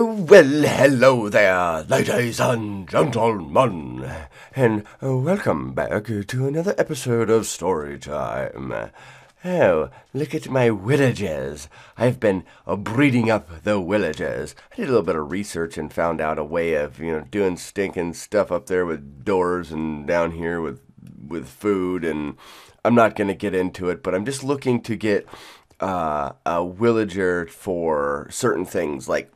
Well, hello there, ladies and gentlemen, and welcome back to another episode of Storytime. Oh, look at my villagers. I've been breeding up the villagers. I did a little bit of research and found out a way of, doing stinking stuff up there with doors and down here with food, and I'm not going to get into it, but I'm just looking to get a villager for certain things, like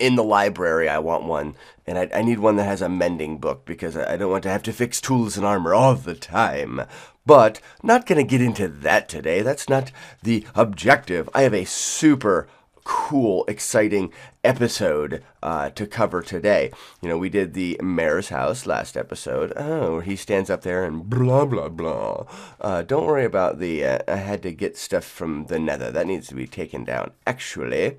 in the library, I want one, and I need one that has a mending book because I don't want to have to fix tools and armor all the time. But not going to get into that today. That's not the objective. I have a super cool, exciting episode to cover today. We did the mayor's house last episode. Oh, he stands up there and blah, blah, blah. Don't worry about I had to get stuff from the nether. That needs to be taken down, actually.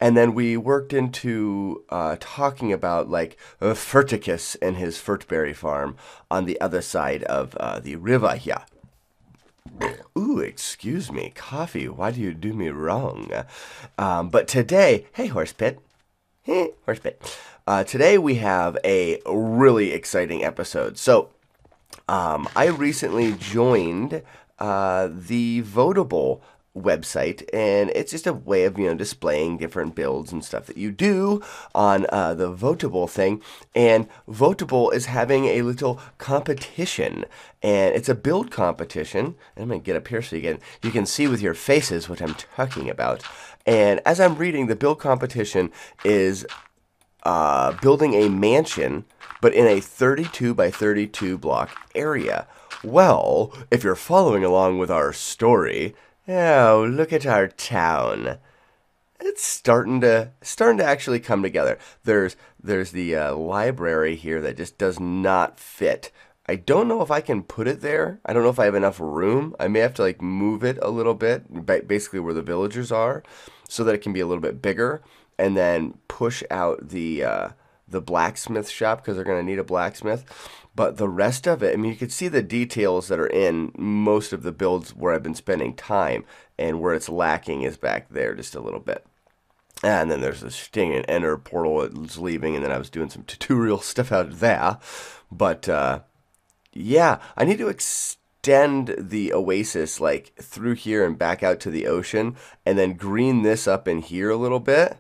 And then we worked into talking about Furticus and his Furtberry farm on the other side of the river here. Ooh, excuse me, coffee. Why do you do me wrong? But today, hey, Horsepit. Hey, Horsepit. Today we have a really exciting episode. So, I recently joined the Votable website, and it's just a way of displaying different builds and stuff that you do on the Votable thing. And Votable is having a little competition, and it's a build competition. And I'm gonna get up here so you can see with your faces what I'm talking about. And as I'm reading, the build competition is building a mansion, but in a 32 by 32 block area. Well, if you're following along with our story, oh, look at our town. It's starting to actually come together. There's the library here that just does not fit. I don't know if I can put it there. I don't know if I have enough room. I may have to move it a little bit, basically where the villagers are, so that it can be a little bit bigger, and then push out the blacksmith shop, because they're going to need a blacksmith. But the rest of it, you can see the details that are in most of the builds where I've been spending time, and where it's lacking is back there just a little bit. And then there's a sting and enter portal that's leaving, and then I was doing some tutorial stuff out there. But yeah, I need to extend the oasis through here and back out to the ocean, and then green this up in here a little bit.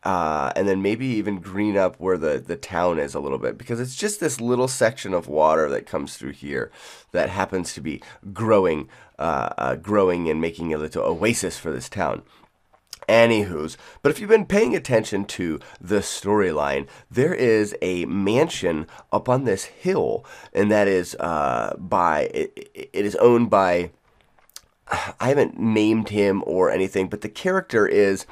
And then maybe even green up where the town is a little bit, because it's just this little section of water that comes through here that happens to be growing and making a little oasis for this town. Anywho's, but if you've been paying attention to the storyline, there is a mansion up on this hill, and that is it is owned by, I haven't named him or anything, but the character is,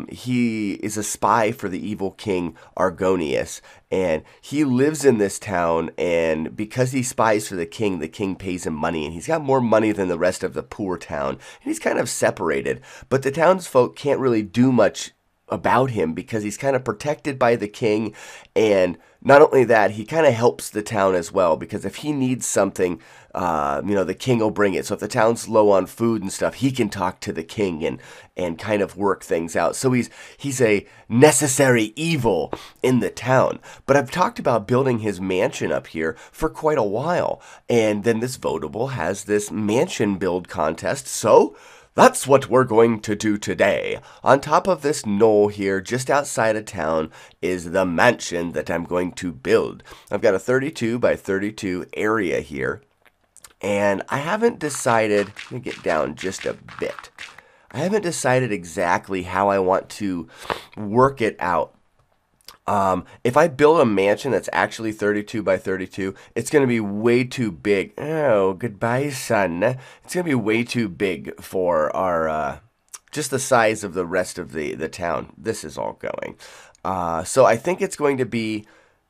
he is a spy for the evil king Argonius, and he lives in this town, and because he spies for the king pays him money, and he's got more money than the rest of the poor town, and he's kind of separated, but the townsfolk can't really do much about him because he's kind of protected by the king. And not only that, he kind of helps the town as well, because if he needs something, the king will bring it. So if the town's low on food and stuff, he can talk to the king and kind of work things out. So he's a necessary evil in the town. But I've talked about building his mansion up here for quite a while, and then this Votable has this mansion build contest. So that's what we're going to do today. On top of this knoll here, just outside of town, is the mansion that I'm going to build. I've got a 32 by 32 area here, and I haven't decided, let me get down just a bit. I haven't decided exactly how I want to work it out. If I build a mansion that's actually 32 by 32, it's going to be way too big. Oh, goodbye, son. It's going to be way too big for our, just the size of the rest of the town. This is all going. So I think it's going to be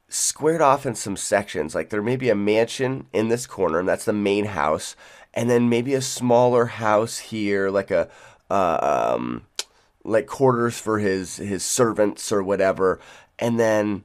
squared off in some sections. There may be a mansion in this corner, and that's the main house. And then maybe a smaller house here, like quarters for his servants or whatever. And then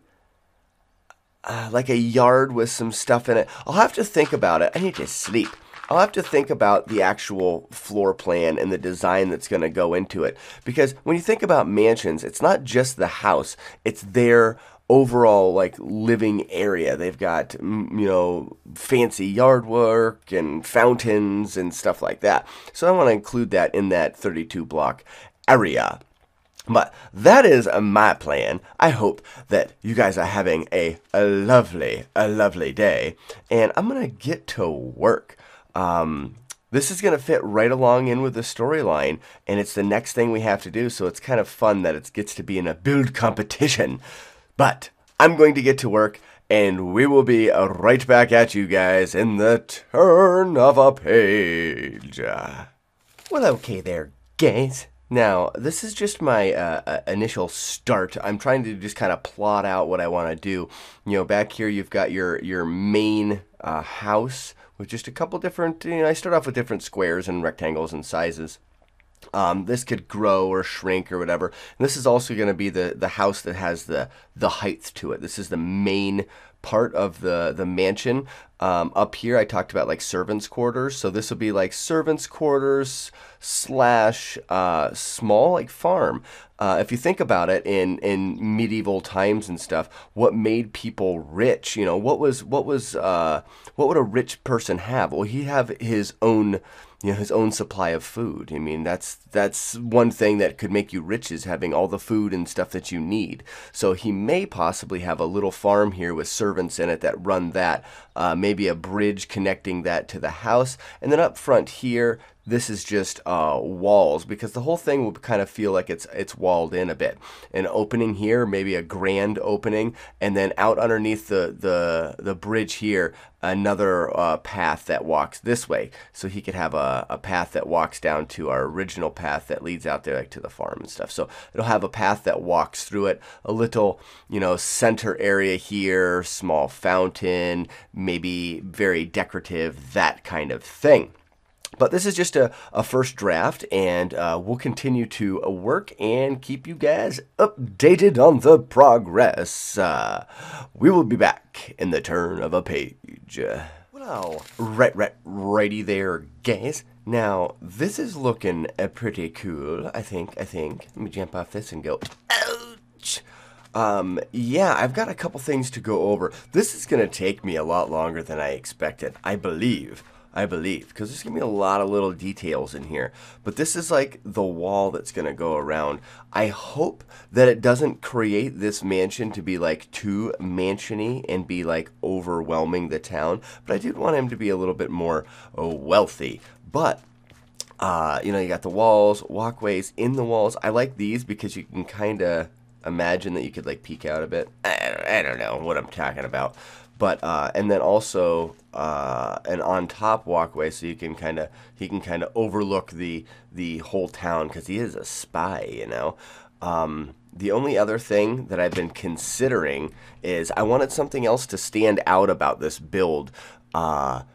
a yard with some stuff in it. I'll have to think about it. I need to sleep. I'll have to think about the actual floor plan and the design that's going to go into it. Because when you think about mansions, it's not just the house, it's their overall like living area. They've got, fancy yard work and fountains and stuff like that. So I want to include that in that 32 block area. But that is my plan. I hope that you guys are having a lovely day. And I'm going to get to work. This is going to fit right along in with the storyline, and it's the next thing we have to do, so it's kind of fun that it gets to be in a build competition. But I'm going to get to work, and we will be right back at you guys in the turn of a page. Well, okay there, guys. Now, this is just my initial start. I'm trying to just kind of plot out what I want to do. Back here you've got your main house with just a couple different, I start off with different squares and rectangles and sizes. This could grow or shrink or whatever. And this is also going to be the house that has the height to it. This is the main part of the mansion. Up here I talked about like servants' quarters, so this will be like servants' quarters / small like farm. If you think about it, in medieval times and stuff, what made people rich? What would a rich person have? Well, he'd have his own his own supply of food. I mean, that's one thing that could make you rich, is having all the food and stuff that you need. So he may possibly have a little farm here with servants in it that run that, maybe a bridge connecting that to the house. And then up front here, this is just walls, because the whole thing will kind of feel like it's walled in a bit. An opening here, maybe a grand opening, and then out underneath the bridge here, another path that walks this way. So he could have a path that walks down to our original path that leads out there, like to the farm and stuff. So it'll have a path that walks through it, a little center area here, small fountain, maybe very decorative, that kind of thing. But this is just a first draft, and we'll continue to work and keep you guys updated on the progress. We will be back in the turn of a page. Well, righty there, guys. Now, this is looking pretty cool, I think. Let me jump off this and go, ouch! Yeah, I've got a couple things to go over. This is going to take me a lot longer than I expected, I believe, because there's going to be a lot of little details in here. But this is like the wall that's going to go around. I hope that it doesn't create this mansion to be like too mansion-y and be like overwhelming the town. But I did want him to be a little bit more wealthy. But, you got the walls, walkways in the walls. I like these because you can kind of imagine that you could like peek out a bit. I don't know what I'm talking about. But and then also an on top walkway, so he can kind of overlook the whole town, because he is a spy, The only other thing that I've been considering is I wanted something else to stand out about this build.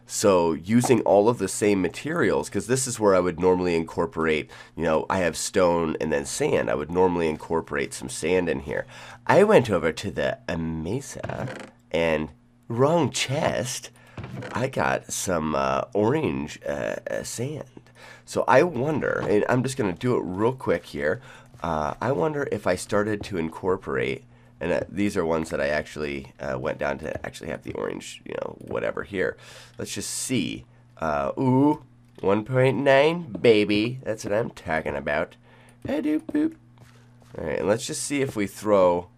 So using all of the same materials, because this is where I would normally incorporate, I have stone and then sand. I would normally incorporate some sand in here. I went over to the mesa and wrong chest, I got some orange sand. So I wonder, and I'm just going to do it real quick here, I wonder if I started to incorporate, and these are ones that I actually went down to actually have the orange, whatever here. Let's just see. Ooh, 1.9, baby. That's what I'm talking about. Doop, boop. All right, and let's just see if we throw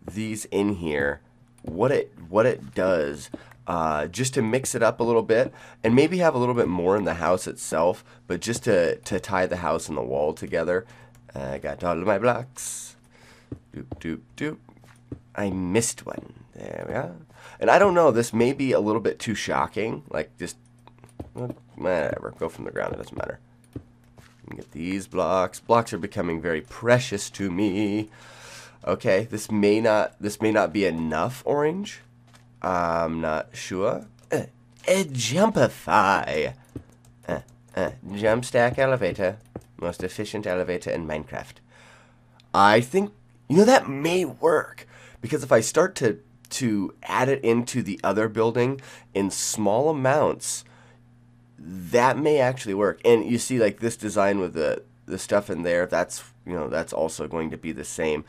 these in here, what it does, just to mix it up a little bit, and maybe have a little bit more in the house itself, but just to tie the house and the wall together. I got all of my blocks. Doop, doop, doop. I missed one. There we are. And I don't know, this may be a little bit too shocking. Like, just, whatever, go from the ground, it doesn't matter. Get these blocks. Blocks are becoming very precious to me. Okay, this may not be enough orange. I'm not sure. Jumpify. Jump stack elevator. Most efficient elevator in Minecraft. I think, that may work. Because if I start to add it into the other building in small amounts, that may actually work. And you see, like, this design with the stuff in there, that's, you know, that's also going to be the same.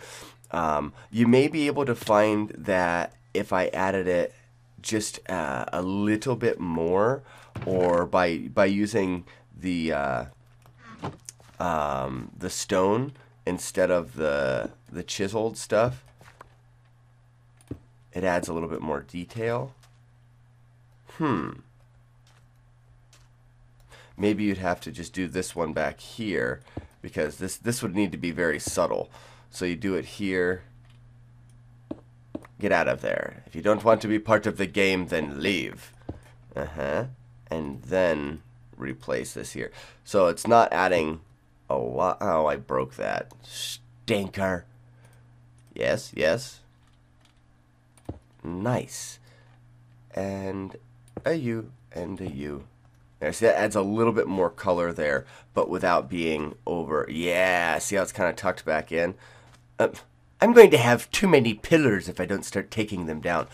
You may be able to find that if I added it just a little bit more, or by using the stone instead of the chiseled stuff, it adds a little bit more detail. Maybe you'd have to just do this one back here, because this would need to be very subtle. So you do it here. Get out of there. If you don't want to be part of the game, then leave. And then replace this here. So it's not adding a lot. Oh, I broke that. Stinker. Yes, yes. Nice. And a U and a U. There, see, that adds a little bit more color there, but without being over. Yeah, see how it's kind of tucked back in? I'm going to have too many pillars if I don't start taking them down.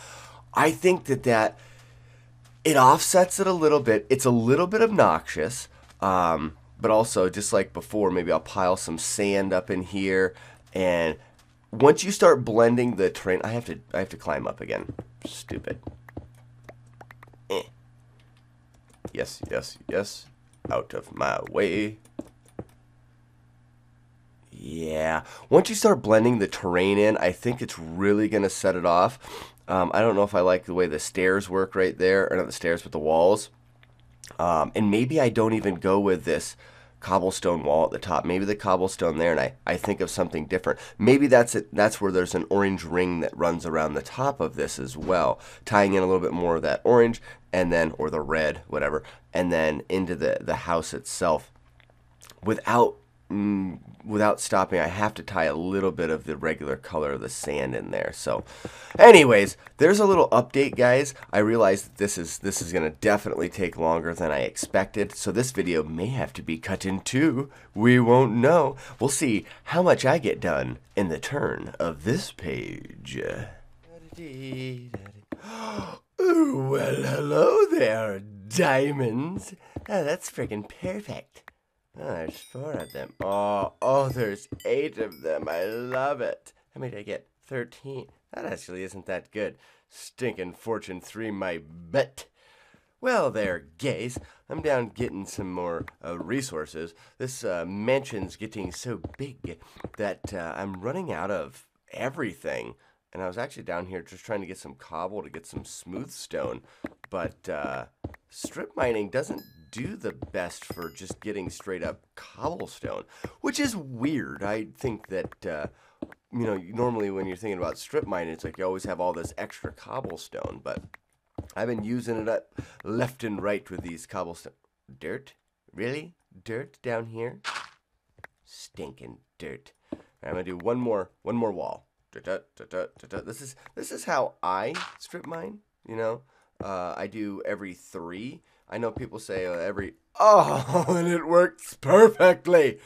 I think that it offsets it a little bit. It's a little bit obnoxious, but also, just like before, maybe I'll pile some sand up in here. And once you start blending the terrain, I have to climb up again. Stupid. Yes, yes, yes. Out of my way. Yeah. Once you start blending the terrain in, I think it's really going to set it off. I don't know if I like the way the stairs work right there. Or not the stairs, but the walls. And maybe I don't even go with this cobblestone wall at the top. Maybe the cobblestone there, and I think of something different. Maybe that's it. That's where there's an orange ring that runs around the top of this as well, tying in a little bit more of that orange, and then, or the red, whatever, and then into the house itself. Without stopping, I have to tie a little bit of the regular color of the sand in there. So anyways, there's a little update, guys. I realize that this is going to definitely take longer than I expected, so this video may have to be cut in two. We won't know. We'll see how much I get done in the turn of this page. Ooh, well, hello there, diamonds. Oh, that's freaking perfect. Oh, there's 4 of them. Oh, there's 8 of them. I love it. How many did I get? 13. That actually isn't that good. Stinking fortune 3, my butt. Well, there, gays. I'm down getting some more resources. This mansion's getting so big that I'm running out of everything. And I was actually down here just trying to get some cobble to get some smooth stone. But strip mining doesn't do the best for just getting straight up cobblestone, which is weird. I think that normally when you're thinking about strip mining, it's like you always have all this extra cobblestone, but I've been using it up left and right with these cobblestone. Dirt? Really? Dirt down here? Stinking dirt. I'm gonna do one more wall. This is how I strip mine. I do every 3. I know people say and it works perfectly.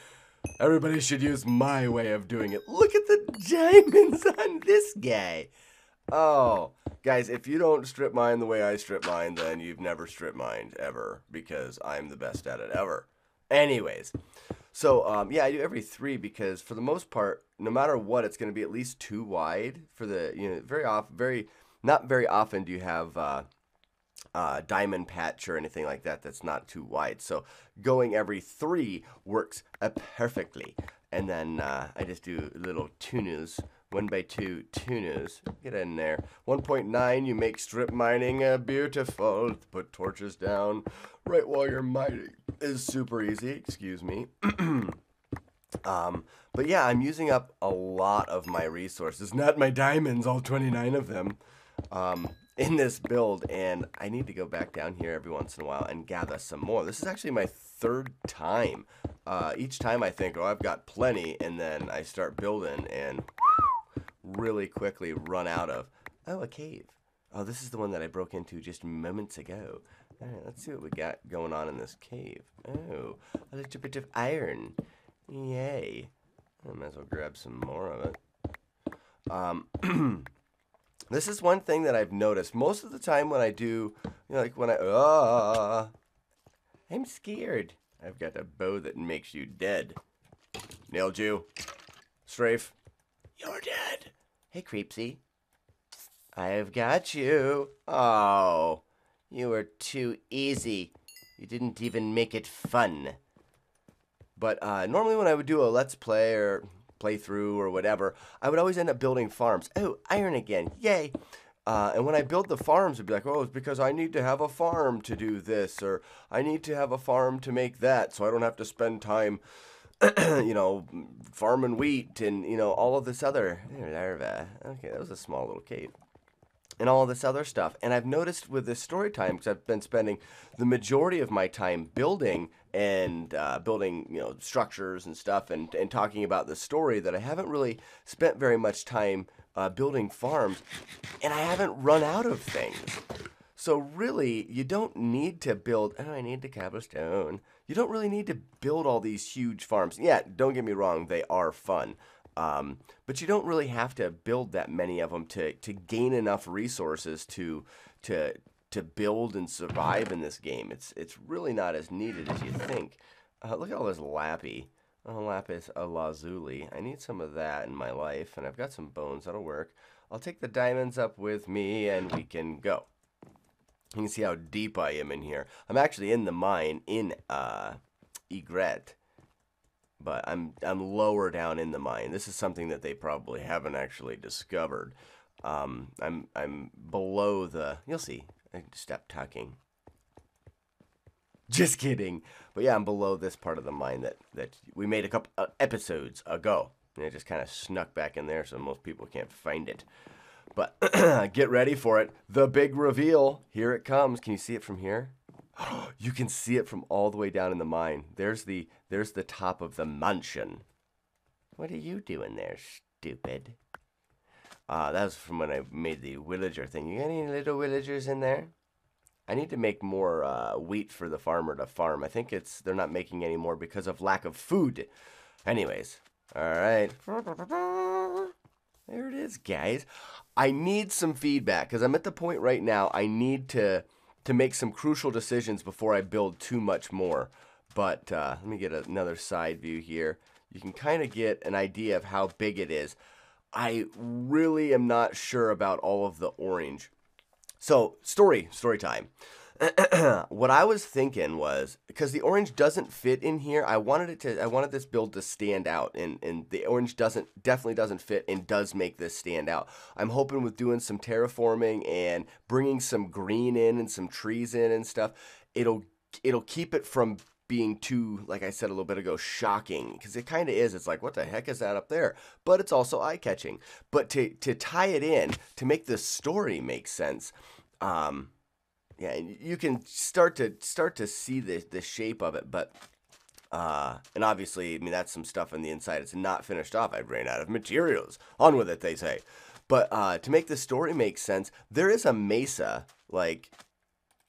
Everybody should use my way of doing it. Look at the diamonds on this guy. Oh, guys, if you don't strip mine the way I strip mine, then you've never strip mined ever, because I'm the best at it ever. Anyways, so yeah, I do every 3 because for the most part, no matter what, it's going to be at least 2 wide for the not very often do you have diamond patch or anything like that that's not too wide. So going every 3 works perfectly. And then I just do little tunas, 1x2 tunas. Get in there. 1.9, you make strip mining beautiful. Put torches down right while you're mining. Is super easy. Excuse me. But yeah, I'm using up a lot of my resources, not my diamonds, all 29 of them. In this build, and I need to go back down here every once in a while and gather some more. This is actually my 3rd time. Each time I think, oh, I've got plenty, and then I start building and really quickly run out of. Oh, a cave. Oh, this is the one that I broke into just moments ago. All right, let's see what we got going on in this cave. Oh, a little bit of iron. Yay. I might as well grab some more of it. This is one thing that I've noticed. Most of the time when I do, like when I, I'm scared. I've got a bow that makes you dead. Nailed you. Strafe. You're dead. Hey, Creepsy. I've got you. Oh, you were too easy. You didn't even make it fun. But normally when I would do a Let's Play or playthrough or whatever, I would always end up building farms. Oh, iron again. Yay. And when I build the farms, it'd be like, oh, it's because I need to have a farm to do this, or I need to have a farm to make that, so I don't have to spend time, farming wheat and, all of this other larva. Okay, that was a small little cave. And all of this other stuff. And I've noticed with this story time, because I've been spending the majority of my time building and building, structures and stuff and talking about the story, that I haven't really spent very much time building farms, and I haven't run out of things. So really, you don't need to build, oh, I need the cobblestone. You don't really need to build all these huge farms. Yeah, don't get me wrong, they are fun. But you don't really have to build that many of them to gain enough resources to build and survive in this game. It's really not as needed as you think. Look at all this lappy. Oh, lapis lazuli. I need some of that in my life, and I've got some bones. That'll work. I'll take the diamonds up with me, and we can go. You can see how deep I am in here. I'm actually in the mine in Egret. But I'm lower down in the mine. This is something that they probably haven't actually discovered. I'm below the. You'll see. I stop talking. Just kidding. But yeah, I'm below this part of the mine that we made a couple episodes ago. And it just kind of snuck back in there, so most people can't find it. But get ready for it. The big reveal. Here it comes. Can you see it from here? You can see it from all the way down in the mine. There's the top of the mansion. What are you doing there, stupid? That was from when I made the villager thing. You got any little villagers in there? I need to make more wheat for the farmer to farm. I think they're not making any more because of lack of food. Anyways, all right. There it is, guys. I need some feedback because I'm at the point right now I need to make some crucial decisions before I build too much more. But let me get another side view here. You can kind of get an idea of how big it is. I really am not sure about all of the orange. So, story time. What I was thinking was, because the orange doesn't fit in here, I wanted this build to stand out, and the orange definitely doesn't fit and does make this stand out. I'm hoping with doing some terraforming and bringing some green in and some trees in and stuff, it'll keep it from being too, like I said a little bit ago, shocking, because it kind of is. It's like, what the heck is that up there? But it's also eye-catching. But to tie it in, to make the story make sense, yeah, you can start to see the shape of it, but and obviously, I mean, that's some stuff on the inside. It's not finished off. I ran out of materials. On with it, they say. But to make the story make sense, there is a mesa, like,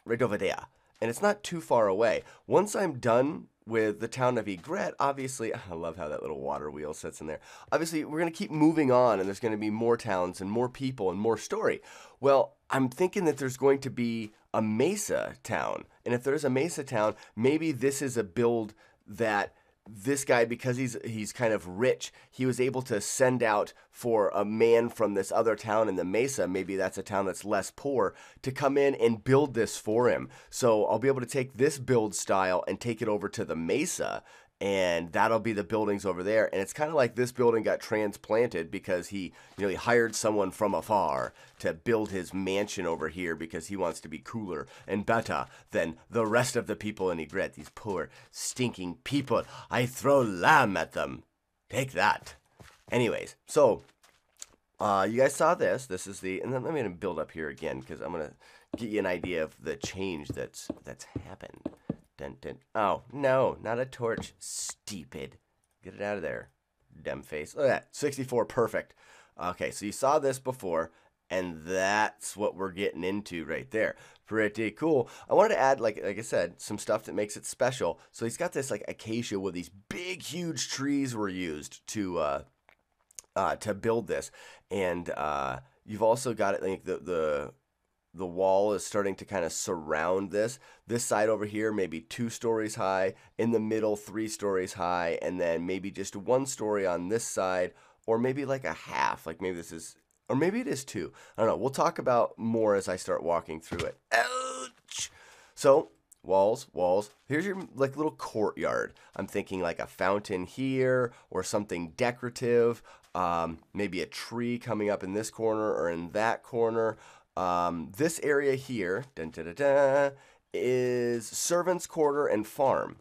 right over there, and it's not too far away. Once I'm done with the town of Egret, obviously, I love how that little water wheel sits in there. Obviously, we're going to keep moving on, and there's going to be more towns and more people and more story. Well, I'm thinking that there's going to be a mesa town, and if there's a mesa town, maybe this is a build that this guy, because he's kind of rich, he was able to send out for a man from this other town in the mesa, maybe that's a town that's less poor, to come in and build this for him. So I'll be able to take this build style and take it over to the mesa, and that'll be the buildings over there. And it's kind of like this building got transplanted because he hired someone from afar to build his mansion over here because he wants to be cooler and better than the rest of the people in Egret. These poor, stinking people. I throw lamb at them. Take that. Anyways, so you guys saw this. This is and then let me build up here again because I'm going to get you an idea of the change that's happened. Dun, dun. Oh, no, not a torch. Stupid. Get it out of there, dumb face. Look at that. 64, perfect. Okay, so you saw this before, and that's what we're getting into right there. Pretty cool. I wanted to add, like I said, some stuff that makes it special. So he's got this like acacia where these big, huge trees were used to build this. And you've also got it like the the wall is starting to kind of surround this. This side over here, maybe 2 stories high. In the middle, 3 stories high. And then maybe just 1 story on this side. Or maybe like a half. Like maybe this is, or maybe it is 2. I don't know. We'll talk about more as I start walking through it. Ouch! So, walls. Here's your like little courtyard. I'm thinking like a fountain here or something decorative. Maybe a tree coming up in this corner or in that corner. This area here is servants' quarter and farm.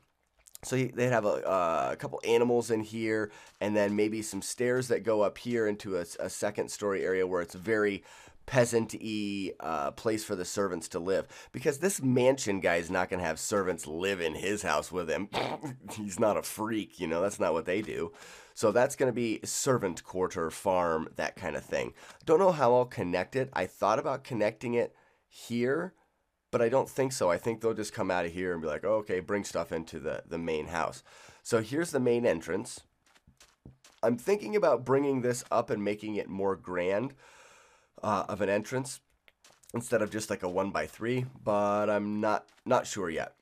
So they'd have a couple animals in here, and then maybe some stairs that go up here into a second story area where it's very peasant-y place for the servants to live. Because this mansion guy is not going to have servants live in his house with him. He's not a freak, you know, that's not what they do. So that's going to be servant quarter, farm, that kind of thing. Don't know how I'll connect it. I thought about connecting it here, but I don't think so. I think they'll just come out of here and be like, oh, okay, bring stuff into the main house. So here's the main entrance. I'm thinking about bringing this up and making it more grand of an entrance instead of just like a 1x3, but I'm not sure yet.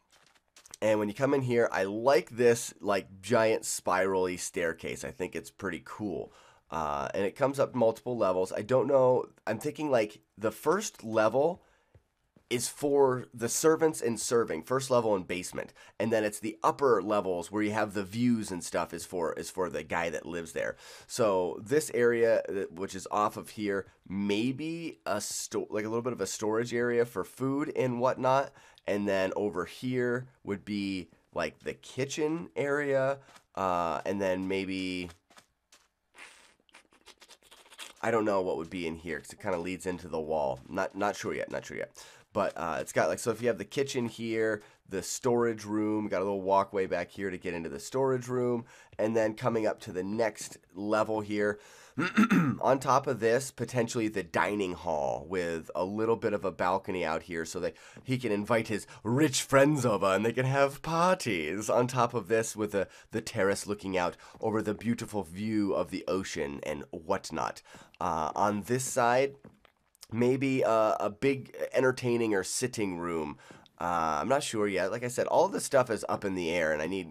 And when you come in here, I like this like giant spirally staircase. I think it's pretty cool. And it comes up multiple levels. I don't know. I'm thinking like the first level is for the servants and serving, first level and basement, and then it's the upper levels where you have the views and stuff is for the guy that lives there. So this area, which is off of here, maybe like a little bit of a storage area for food and whatnot, and then over here would be like the kitchen area, and then maybe I don't know what would be in here because it kind of leads into the wall. Not sure yet. But it's got like, so if you have the kitchen here, the storage room, got a little walkway back here to get into the storage room, and then coming up to the next level here, on top of this, potentially the dining hall with a little bit of a balcony out here so that he can invite his rich friends over and they can have parties. On top of this with the terrace looking out over the beautiful view of the ocean and whatnot. On this side, maybe a big entertaining or sitting room. I'm not sure yet. Like I said, all of this stuff is up in the air, and I need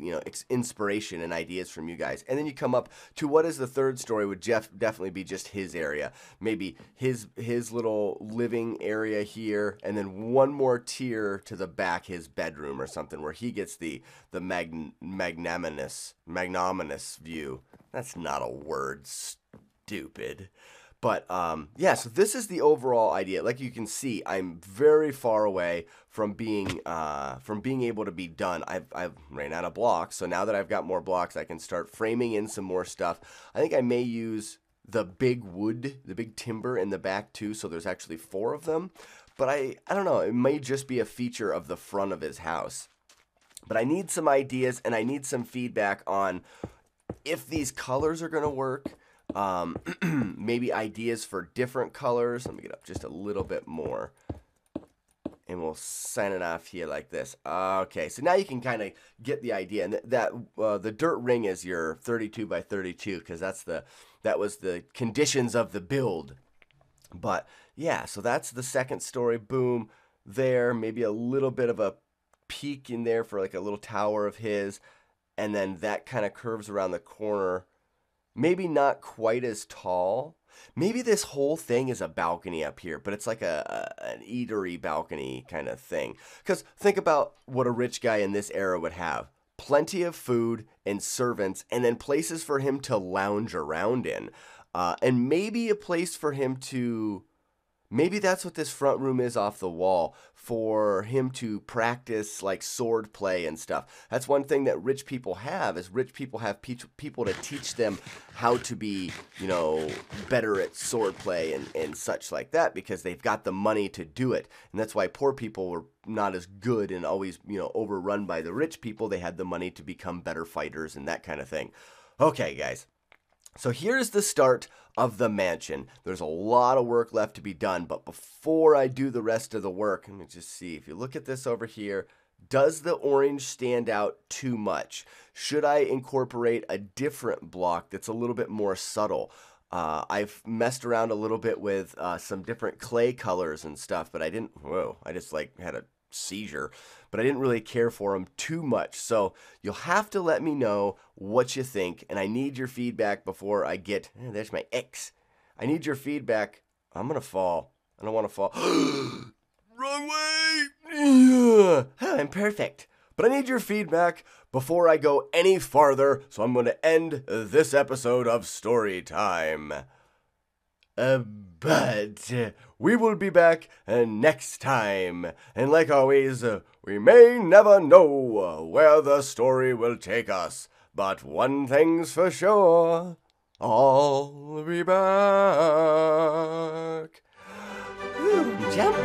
inspiration and ideas from you guys. And then you come up to what is the third story would definitely be just his area. Maybe his little living area here, and then one more tier to the back, his bedroom or something, where he gets the magnanimous view. That's not a word, stupid. But yeah, so this is the overall idea. Like you can see, I'm very far away from being able to be done. I've ran out of blocks, so now that I've got more blocks, I can start framing in some more stuff. I think I may use the big wood, the big timber in the back too, so there's actually 4 of them. But I don't know, it may just be a feature of the front of his house. But I need some ideas, and I need some feedback on if these colors are going to work. Maybe ideas for different colors. Let me get up just a little bit more, and we'll sign it off here like this. Okay, so now you can kind of get the idea, and that the dirt ring is your 32 by 32 because that was the conditions of the build. But yeah, so that's the second story. Boom, there. Maybe a little bit of a peak in there for like a little tower of his, and then that kind of curves around the corner. Maybe not quite as tall. Maybe this whole thing is a balcony up here, but it's like an eatery balcony kind of thing. Because think about what a rich guy in this era would have. Plenty of food and servants, and then places for him to lounge around in. And maybe a place for him to... Maybe that's what this front room is off the wall, for him to practice like sword play and stuff. That's one thing that rich people have, is rich people have people to teach them how to be, better at sword play and such like that, because they've got the money to do it. And that's why poor people were not as good and always, overrun by the rich people. They had the money to become better fighters and that kind of thing. Okay, guys. So here's the start of the mansion. There's a lot of work left to be done, but before I do the rest of the work, let me just see. If you look at this over here, does the orange stand out too much? Should I incorporate a different block that's a little bit more subtle? I've messed around a little bit with some different clay colors and stuff, but I didn't. Whoa! I just like had a seizure, but I didn't really care for them too much. So you'll have to let me know what you think, and I need your feedback before I get. There's my X. I need your feedback. I'm gonna fall. I don't want to fall. Wrong way. I'm perfect. But I need your feedback before I go any farther, so I'm going to end this episode of Story Time. But we will be back next time. And like always, we may never know where the story will take us. But one thing's for sure, I'll be back. Jump.